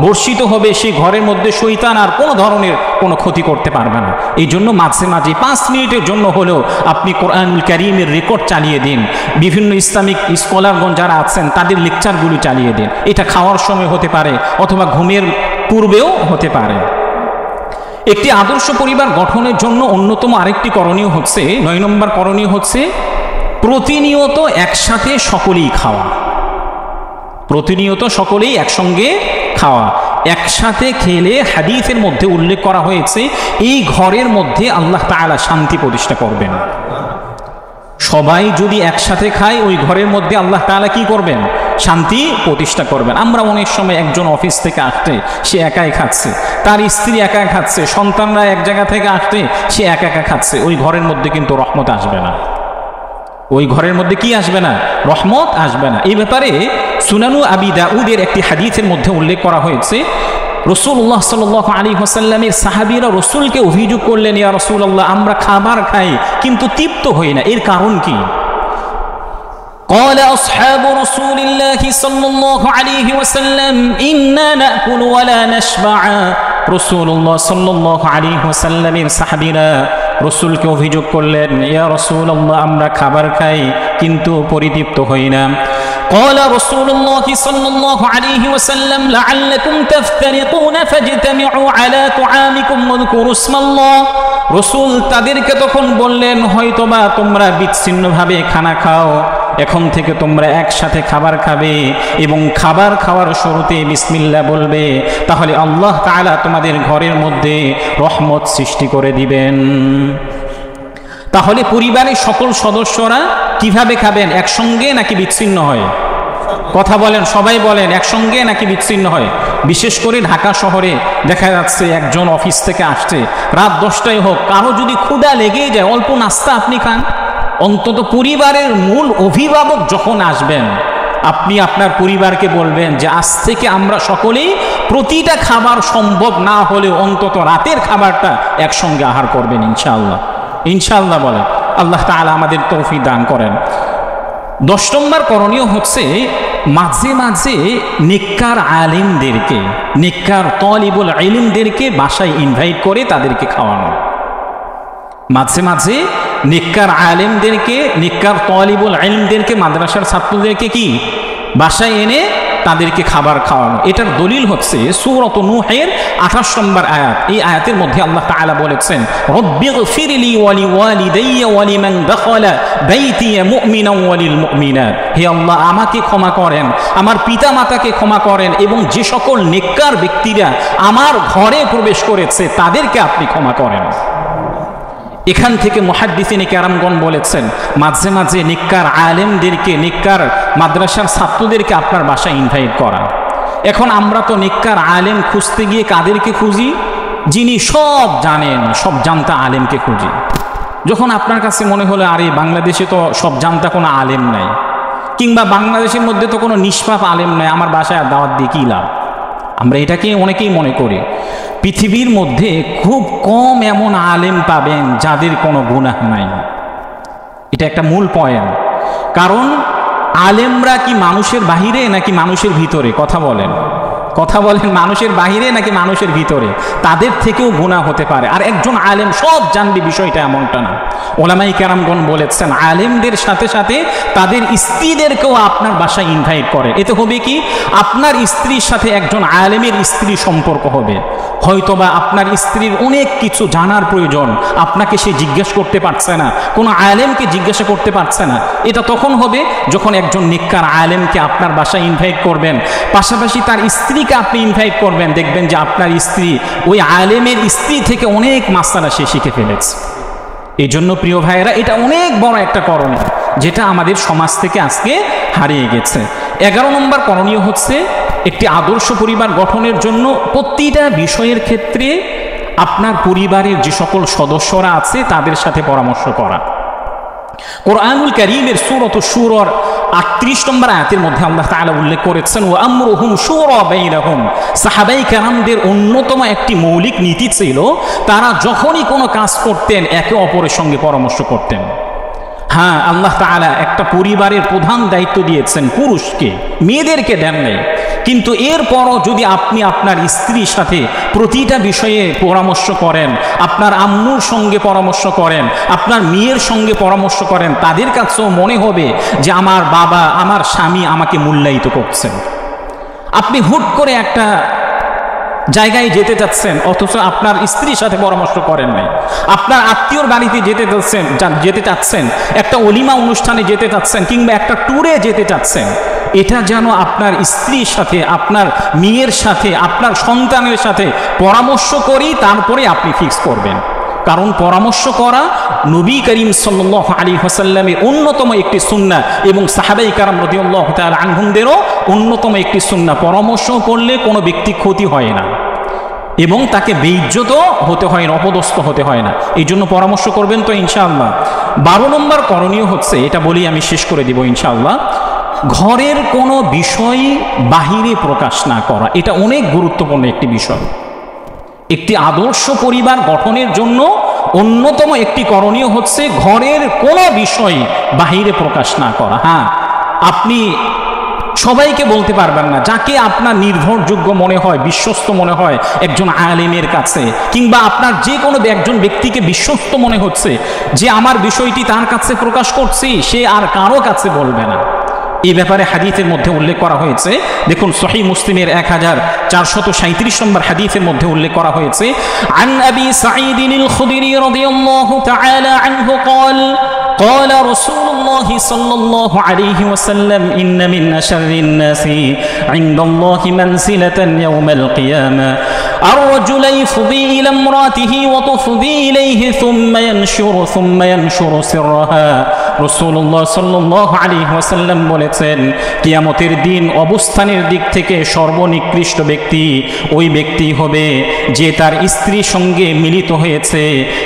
বর্ষিত হবে সেই ঘরের মধ্যে শয়তান আর কোনো ধরনের কোনো ক্ষতি করতে পারবে না। এই জন্য মাঝে মাঝে 5 মিনিটের জন্য হলেও আপনি কোরআনুল কারীমের রেকর্ড চালিয়ে দিন, বিভিন্ন ইসলামিক স্কলারগণ যারা আছেন তাদের লেকচারগুলো চালিয়ে দিন। এটা খাওয়ার সময় হতে পারে অথবা ঘুমের পূর্বেও হতে পারে। একটি আদর্শ পরিবার গঠনের জন্য অন্যতম আরেকটি করণীয় হচ্ছে, 9 নম্বর করণীয় হচ্ছে প্রতিনিয়ত একসাথে সকলেই খাওয়া। প্রতিনিয়ত সকলেই একসঙ্গে খাওয়া। একসাথে খেলে হাদিসের মধ্যে উল্লেখ করা হয়েছে এই ঘরের মধ্যে আল্লাহ তাআলা শান্তি প্রতিষ্ঠা করবেন। সবাই যদি একসাথে খায় ওই ঘরের মধ্যে আল্লাহ তাআলা কি করবেন? শান্তি প্রতিষ্ঠা করবেন। আমরা অনেক সময় একজন অফিস থেকে আসতে সে একাই খাচ্ছে, তার স্ত্রী একা খাচ্ছে, সন্তানরা এক জায়গা থেকে আসতে সে একা খাচ্ছে, ওই ঘরের মধ্যে কিন্তু রহমত আসবে না। ওই ঘরের মধ্যে কি আসবে না? রহমত আসবে না। এই ব্যাপারে সুনানু আবি দাউদের একটি হাদিসের মধ্যে উল্লেখ করা হয়েছে, রাসূলুল্লাহ সাল্লাল্লাহু আলাইহি ওয়াসাল্লামের সাহাবীরা রাসূলকে অভিযোগ করলেন, ইয়া রাসূলুল্লাহ, আমরা খাবার খাই কিন্তু তৃপ্ত হই না, এর কারণ কি? قال أصحاب رسول الله صلى الله عليه وسلم إنا نأكل ولا نشبع। রাসূলুল্লাহ সাল্লাল্লাহু আলাইহি ওয়াসাল্লামের সাহাবীরা রাসূলকে অভিযোগ করলেন, ইয়া রাসূলুল্লাহ, আমরা খাবার খাই কিন্তু পরিতৃপ্ত হই না। قال رسول الله صلى الله عليه وسلم لعلكم تفترقون فاجتمعوا على طعامكم واذكروا اسم الله। রাসূল তাদেরকে তখন বললেন, হয়তোবা তোমরা বিচ্ছিন্নভাবে খানা খাও, এখন থেকে তোমরা একসাথে খাবার খাবে এবং খাবার খাওয়ার শুরুতে বিসমিল্লাহ বলবে, তাহলে আল্লাহ তাআলা তোমাদের ঘরের মধ্যে রহমত সৃষ্টি করে দিবেন। তাহলে পরিবারের সকল সদস্যরা কিভাবে খাবেন? একসঙ্গে নাকি বিচ্ছিন্ন হয়? কথা বলেন, সবাই বলেন, একসঙ্গে নাকি বিচ্ছিন্ন হয়? বিশেষ করে ঢাকা শহরে দেখা যাচ্ছে একজন অফিস থেকে আসছে, রাত 10টায় হোক, কারো যদি ক্ষুধা লেগেই যায়, অল্প নাস্তা আপনি খান। অন্তত পরিবারের মূল অভিভাবক যখন আসবেন, আপনি আপনার পরিবারকে বলবেন যে আজ থেকে আমরা সকলেই প্রতিটা খাবার সম্ভব না হলেও অন্তত রাতের খাবারটা একসঙ্গে আহার করবেন ইনশাআল্লাহ। ইনশাআল্লাহ বলেন। আল্লাহ তাআলা আমাদের তৌফিক দান করেন। 10 নম্বর করণীয় হচ্ছে মাঝে মাঝে নেককার আলেমদেরকে, নেককার তালিবুল ইলমদেরকে বাসায় ইনভাইট করে তাদেরকে খাওয়ানো। মাঝে মাঝে নেককার আলেমদেরকে, নেককার তালিবুল ইলমদেরকে, মাদ্রাসার ছাত্রদেরকে কি বাসায় এনে তাদেরকে খাবার খাওয়ানো। এটার দলিল হচ্ছে সূরাত নূহের 28 নম্বর আয়াত। এই আয়াতের মধ্যে আল্লাহ তাআলা বলেছেন, রব্বিগফিরলি ওয়া লিওয়ালিদাইয়া ওয়া লিমান দাখালা বাইতি মুমিনান ওয়া লিল মুমিনাত। হে আল্লাহ, আমাকে ক্ষমা করেন, আমার পিতা মাতাকে ক্ষমা করেন এবং যে সকল নেককার ব্যক্তিরা আমার ঘরে প্রবেশ করেছে তাদেরকে আপনি ক্ষমা করেন। এখান থেকে মুহাদ্দিসিনে কেরামগণ বলেছেন, মাঝে মাঝে নেককার আলেমদেরকে, নেককার মাদ্রাসার ছাত্রদেরকে আপনার বাসায় ইনভাইট করা। এখন আমরা তো নেককার আলেম খুঁজতে গিয়ে কাদেরকে খুঁজি? যিনি সব জানেন, সব জানতা আলেমকে খুঁজি। যখন আপনার কাছে মনে হলো আরে বাংলাদেশে তো সব জানতা কোনো আলেম নাই, কিংবা বাংলাদেশের মধ্যে তো কোনো নিষ্পাপ আলেম নাই, আমার বাসায় দাওয়াত দিয়ে কী লাভ? আমরা এটাকে অনেকেই মনে করি। পৃথিবীর মধ্যে খুব কম এমন আলেম পাবেন যাদের কোনো গুনাহ নাই। এটা একটা মূল পয়েন্ট। কারণ আলেমরা কি মানুষের বাহিরে নাকি মানুষের ভিতরে? কথা বলেন, কথা বলেন, মানুষের বাহিরে নাকি মানুষের ভিতরে? তাদের থেকেও গুনাহ হতে পারে। আর একজন আলেম সব জানবে বিষয়টা এমনটা না। ওলামায়ে কেরামগণ বলেছেন, আলেমদের সাথে সাথে তাদের স্ত্রীদেরকেও আপনার বাসায় ইনভাইট করে। এতে হবে কি, আপনার স্ত্রীর সাথে একজন আলেমের স্ত্রীর সম্পর্ক হবে। হয়তোবা আপনার স্ত্রীর অনেক কিছু জানার প্রয়োজন, আপনাকে সে জিজ্ঞেস করতে পারছে না, কোনো আলেমকে জিজ্ঞাসা করতে পারছে না। এটা তখন হবে যখন একজন নেককার আলেমকে আপনার বাসায় ইনভাইট করবেন, পাশাপাশি তার স্ত্রীকে আপনি ইনভাইট করবেন। দেখবেন যে আপনার স্ত্রী ওই আলেমের স্ত্রী থেকে অনেক মাসআলা সে শিখে ফেলেছে। এই জন্য প্রিয় ভাইয়েরা, এটা অনেক বড় একটা করণীয় যেটা আমাদের সমাজ থেকে আজকে হারিয়ে গেছে। 11 নম্বর করণীয় হচ্ছে একটি আদর্শ পরিবার গঠনের জন্য প্রতিটা বিষয়ের ক্ষেত্রে আপনার পরিবারের যে সকল সদস্যরা আছে তাদের সাথে পরামর্শ করা। কোরআনুল কারীমের সূরাতুশ শূরার ৩৮ নম্বর আয়াতের মধ্যে আল্লাহ তাআলা উল্লেখ করেছেন, ওয়া আমরুহুম শুরা বাইনাহুম। সাহাবায়ে কেরামদের অন্যতম একটি মৌলিক নীতি ছিল, তারা যখনই কোনো কাজ করতেন একে অপরের সঙ্গে পরামর্শ করতেন। হ্যাঁ, আল্লাহ তাআলা একটা পরিবারের প্রধান দায়িত্ব দিয়েছেন পুরুষকে, মেয়েদেরকে দেন নাই। কিন্তু এরপরও যদি আপনি আপনার স্ত্রীর সাথে প্রতিটা বিষয়ে পরামর্শ করেন, আপনার আম্মুর সঙ্গে পরামর্শ করেন, আপনার মেয়ের সঙ্গে পরামর্শ করেন, তাদের কাছেও মনে হবে যে আমার বাবা, আমার স্বামী আমাকে মূল্যায়িত করছেন। আপনি হুট করে একটা জায়গায় যেতে চাচ্ছেন অথচ আপনার স্ত্রীর সাথে পরামর্শ করেন নাই, আপনার আত্মীয়র বাড়িতে যেতে চাচ্ছেন, একটা অলিমা অনুষ্ঠানে যেতে চাচ্ছেন, কিংবা একটা ট্যুরে যেতে চাচ্ছেন, এটা যেন আপনার স্ত্রীর সাথে, আপনার মেয়ের সাথে, আপনার সন্তানের সাথে পরামর্শ করি, তারপরে আপনি ফিক্স করবেন। কারণ পরামর্শ করা নবী করিম সাল্লাল্লাহু আলাইহি ওয়াসাল্লামের অন্যতম একটি সুন্নাহ এবং সাহাবায়ে কেরাম রাদিয়াল্লাহু তাআলা আনহুমদেরও অন্যতম একটি সুন্নাহ। পরামর্শ করলে কোনো ব্যক্তি ক্ষতি হয় না এবং তাকে বেইজ্জত হতে হয় না, অপদস্থ হতে হয় না। এই জন্য পরামর্শ করবেন তো ইনশাআল্লাহ। 12 নম্বর করণীয় হচ্ছে, এটা বলি আমি শেষ করে দিব ইনশাআল্লাহ, ঘরের কোনো বিষয় বাহিরে প্রকাশ না করা। এটা অনেক গুরুত্বপূর্ণ একটি বিষয়। একটি আদর্শ পরিবার গঠনের জন্য অন্যতম একটি করণীয় হচ্ছে ঘরের কোনো বিষয় বাহিরে প্রকাশ না করা। হ্যাঁ, আপনি সবাইকে বলতে পারবেন না, যাকে আপনার নির্ভরযোগ্য মনে হয়, বিশ্বস্ত মনে হয় একজন আলেমের কাছে, কিংবা আপনার যে কোনো একজন ব্যক্তিকে বিশ্বস্ত মনে হচ্ছে যে আমার বিষয়টি তার কাছে প্রকাশ করছি, সে আর কারো কাছে বলবে না। এই ব্যাপারে হাদিসের মধ্যে উল্লেখ করা হয়েছে। দেখুন সহিহ মুসলিমের 1437 নম্বর হাদিসের মধ্যে উল্লেখ করা হয়েছে, আন আবি সাঈদ আল খুদরি রাদিয়াল্লাহু তাআলা আনহু قال قال رسول الله صلى الله عليه وسلم إن من أشر الناس عند الله منزلة يوم القيامة الرجل يفضي إلى امرأته وتفضي إليه ثم ينشر سرها। রাসূলুল্লাহ সাল্লাল্লাহু আলাইহি ওয়াসাল্লাম বলেছেন, কিয়ামতের দিন অবস্থানের দিক থেকে সর্বনিকৃষ্ট ব্যক্তি ওই ব্যক্তি হবে যে তার স্ত্রীর সঙ্গে মিলিত হয়েছে,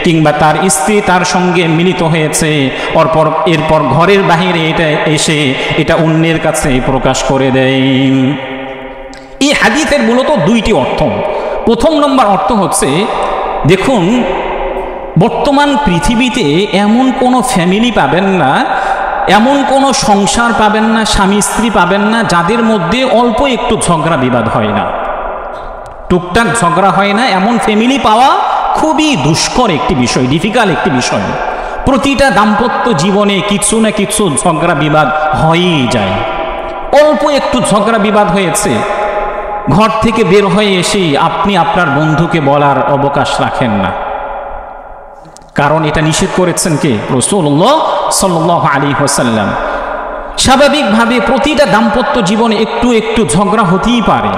কিংবা তার স্ত্রী তার সঙ্গে মিলিত হয়েছে, এরপর ঘরের বাহিরে এটা এসে এটা অন্যের কাছে প্রকাশ করে দেয়। এই হাদিসের মূলত দুইটি অর্থ। প্রথম নম্বর অর্থ হচ্ছে, দেখুন বর্তমান পৃথিবীতে এমন কোনো ফ্যামিলি পাবেন না, এমন কোনো সংসার পাবেন না, স্বামী স্ত্রী পাবেন না যাদের মধ্যে অল্প একটু ঝগড়া বিবাদ হয় না, টুকটাক ঝগড়া হয় না। এমন ফ্যামিলি পাওয়া খুবই দুষ্কর একটি বিষয়, ডিফিকাল্ট একটি বিষয়। প্রতিটা দাম্পত্য জীবনে কিছু না কিছু ঝগড়া বিবাদ হয়েই যায়। অল্প একটু ঝগড়া বিবাদ হয়েছে, ঘর থেকে বের হয়ে এসে আপনি আপনার বন্ধুকে বলার অবকাশ রাখেন না, কারণ এটা নিষেধ করেছেন কে? রাসূলুল্লাহ সাল্লাল্লাহু আলাইহি ওয়াসাল্লাম। স্বাভাবিকভাবে প্রতিটা দাম্পত্য জীবনে একটু একটু ঝগড়া হতেই পারে,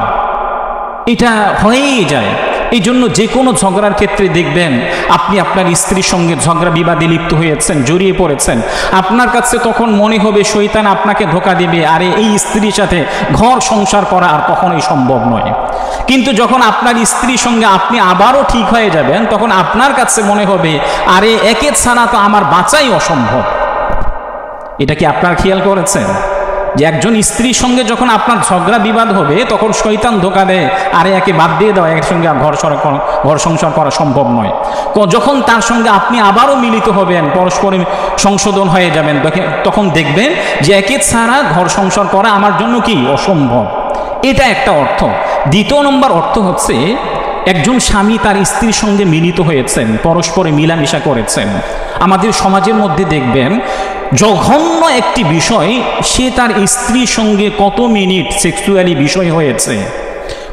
এটা হয়েই যায়। এই জন্য যে কোনো ঝগড়ার ক্ষেত্রে দেখবেন আপনি আপনার স্ত্রীর সঙ্গে ঝগড়া বিবাদে লিপ্ত হয়েছেন, জড়িয়ে পড়েছেন, আপনার কাছে তখন মনে হবে শয়তান আপনাকে ধোঁকা দিবে, আরে এই স্ত্রীর সাথে ঘর সংসার করা আর কখনোই সম্ভব নয়। কিন্তু যখন আপনার স্ত্রীর সঙ্গে আপনি আবারও ঠিক হয়ে যাবেন, তখন আপনার কাছে মনে হবে আরে একে ছাড়া তো আমার বাঁচাই অসম্ভব। এটা কি আপনার খেয়াল করেছেন যে একজন স্ত্রীর সঙ্গে যখন আপনার ঝগড়া বিবাদ হবে তখন শয়তান ধোঁকা দেয়, আরে একে বাদ দিয়ে দাও, এর সঙ্গে ঘর সংসার করা সম্ভব নয়। যখন তার সঙ্গে আপনি আবারও মিলিত হবেন, পরস্পর সংশোধন হয়ে যাবেন, তখন দেখবেন যে একে ছাড়া ঘর সংসার করা আমার জন্য কি অসম্ভব। এটা একটা অর্থ। দ্বিতীয় নম্বর অর্থ হচ্ছে, একজন স্বামী তার স্ত্রীর সঙ্গে মিলিত হয়েছেন, পরস্পরে মিলামিশা করেছেন। আমাদের সমাজের মধ্যে দেখবেন জঘন্য একটি বিষয়, সে তার স্ত্রীর সঙ্গে কত মিনিট সেক্সুয়ালি বিষয় হয়েছে,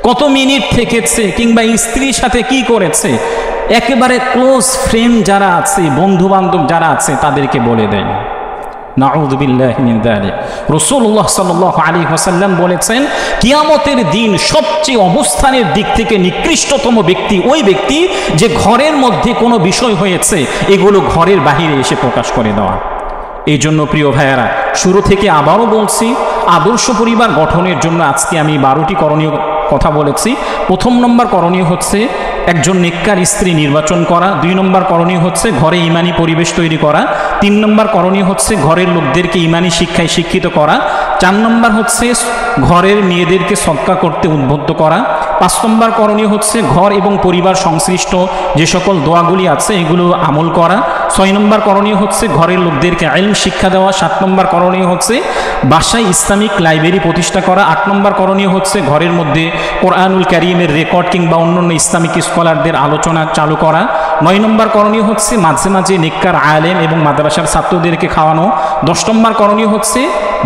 কত মিনিট থেকেছে, কিংবা স্ত্রীর সাথে কি করেছে, একেবারে ক্লোজ ফ্রেন্ড যারা আছে, বন্ধু বান্ধব যারা আছে তাদেরকে বলে দেয়। নাউযু বিল্লাহি মিন যালিক। রাসূলুল্লাহ সাল্লাল্লাহু আলাইহি ওয়াসাল্লাম বলেছেন, কিয়ামতের দিন সবচেয়ে অবস্থানের দিক থেকে নিকৃষ্টতম ব্যক্তি ওই ব্যক্তি যে ঘরের মধ্যে কোনো বিষয় হয়েছে এগুলো ঘরের বাহিরে এসে প্রকাশ করে দেওয়া। এই জন্য প্রিয় ভাইয়েরা, শুরু থেকে আবারও বলছি, আদর্শ পরিবার গঠনের জন্য আজকে আমি 12টি করণীয় কথা বলেছি। প্রথম নম্বর করণীয় হচ্ছে একজন নেককার স্ত্রী নির্বাচন করা। 2 নম্বর করণীয় হচ্ছে ঘরে ইমানি পরিবেশ তৈরি করা। 3 নম্বর করণীয় হচ্ছে ঘরের লোকদেরকে ইমানি শিক্ষায় শিক্ষিত করা। 4 নম্বর হচ্ছে ঘরের মেয়েদেরকে সদকা করতে উদ্বুদ্ধ করা। 5 নম্বর করণীয় হচ্ছে ঘর এবং পরিবার সংশ্লিষ্ট যে সকল দোয়াগুলি আছে এগুলো আমল করা। 6 নম্বর করণীয় হচ্ছে ঘরের লোকদেরকে ইলম শিক্ষা দেওয়া। 7 নম্বর করণীয় হচ্ছে বাসায় ইসলামিক লাইব্রেরি প্রতিষ্ঠা করা। 8 নম্বর করণীয় হচ্ছে ঘরের মধ্যে কোরআনুল কারীমের রেকর্ড কিংবা অন্যান্য ইসলামিক স্কলারদের আলোচনা চালু করা। 9 নম্বর করণীয় হচ্ছে মাঝে মাঝে নেককার আলেম এবং মাদ্রাসার ছাত্রদেরকে খাওয়ানো। 10 নম্বর করণীয় হচ্ছে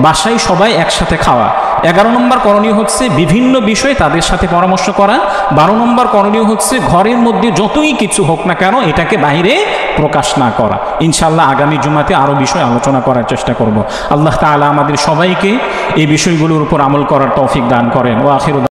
বাসায় সবাই একসাথে খাওয়া। 11 নম্বর করণীয় হচ্ছে বিভিন্ন বিষয়ে তাদের সাথে পরামর্শ করা। 12 নম্বর করণীয় হচ্ছে ঘরের মধ্যে যতই কিছু হোক না কেন এটাকে বাইরে প্রকাশ না করা। ইনশাআল্লাহ আগামী জুমাতে আরও বিষয় আলোচনা করার চেষ্টা করব। আল্লাহ তাআলা আমাদের সবাইকে এই বিষয়গুলোর উপর আমল করার তৌফিক দান করেন। ওয়া আখিরু